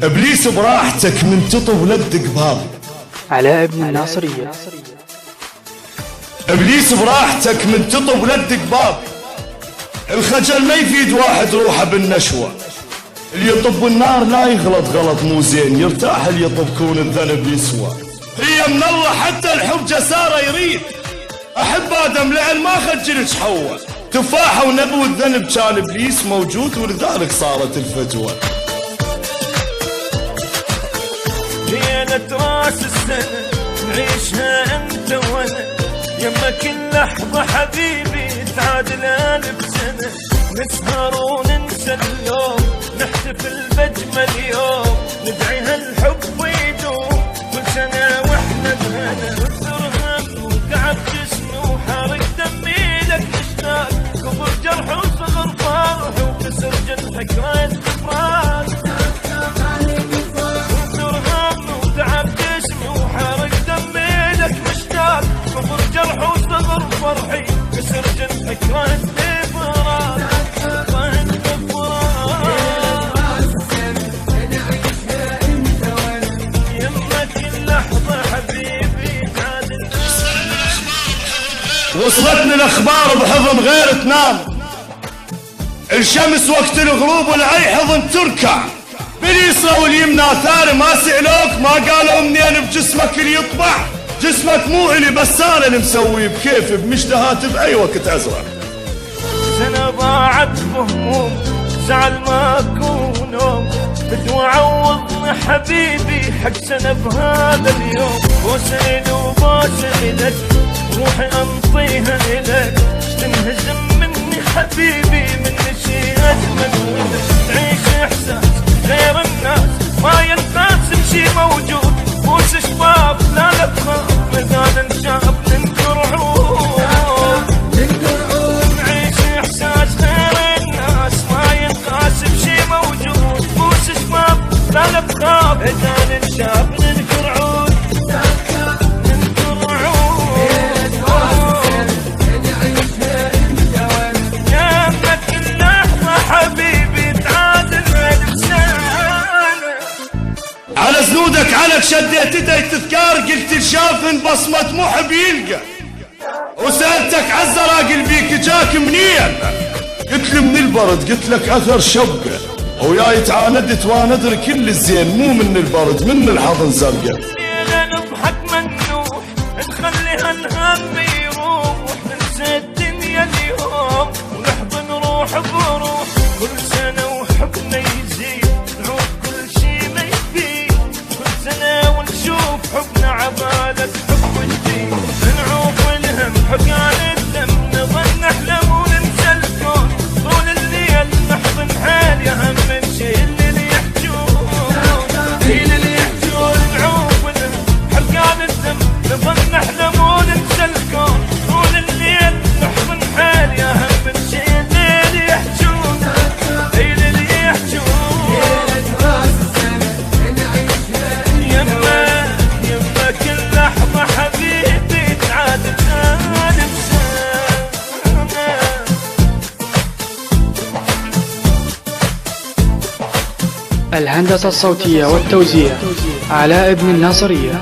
ابليس براحتك من تطب لدق باب. علاء ابن الناصرية. ابليس براحتك من تطب لدق باب. الخجل ما يفيد واحد روحه بالنشوة. اللي يطب النار لا يغلط غلط مو زين، يرتاح اللي يطب كون الذنب يسوى. هي من الله حتى الحب جسارة يريد. احب ادم لان ما خجلك حواء. تفاحة ونبو الذنب كان ابليس موجود ولذلك صارت الفجوة. ليلة راس السنة نعيشها انت وانا، يما كل لحظة حبيبي تعادل 1000 سنة. نسهر وننسى اليوم، نحتفل بأجمل يوم، ندعي هالحب يدوم كل سنة واحنا بهنا. اكثر هم وتعب جسمي وحارق دمي لك مشتاق، كبر جرح وصغر فرح وكسر جرحك راية افراق. اكثر هم وتعب جسمي وحارق دمي لك مشتاق، كبر جرح وصغر فرحي كسر جرحك راية افراق. وصلتني الاخبار بحضن غير تنام، الشمس وقت الغروب والعي حضن تركع. باليسرى واليمنى ثاري ما سألوك، ما قالوا منين بجسمك اللي يطبع. جسمك مو الي بس انا اللي مسويه بكيفي بمشتهات باي وقت ازرق. سنة ضاعت بهموم زعل ماكو نوم، بدو عوضني حبيبي حق سنة بهذا اليوم. بوسه وبوسه لك روحي انطيها لك، تنهزم مني حبيبي مني شي اجمل ولك. تعيش احساس غير الناس ما ينقاسم شي موجود، بوس شباب لا لا تخاف مازال نشاف ننكر عود. نعيش احساس غير الناس ما ينقاسم شي موجود، بوس شباب لا لا تخاف مازال نشاف ننكر عود. على زنودك علك شديت يدي تذكار، قلت الشافن بصمة محب يلقى. وسألتك عالزراقل بيك جاك منين؟ قلت لي من البرد، قلت لك اثر شبقه. وياي تعاندت وانا ادري كل الزين مو من البرد من الحضن زرقه. ليلة نضحك منوح نخليها الهم يروح، ننسى الدنيا اليوم ونحضن روح بروح. كل سنة وحبنا يزيد نعود كل شي ما يفيد، كل سنة ونشوف حبنا عبالة حب جديد. نعوف الهم حكان الدم نظل نحلم وننسى الكون، طول الليل نحضن حال يا هم من شي اللي يحجون. اللي يحجون نعوف الهم حكان الدم نظل نحلم وننسى الكون، طول الليل نحضن حال يا هم من شي اللي يحجون. الهندسة الصوتية والتوزيع علاء ابن الناصرية.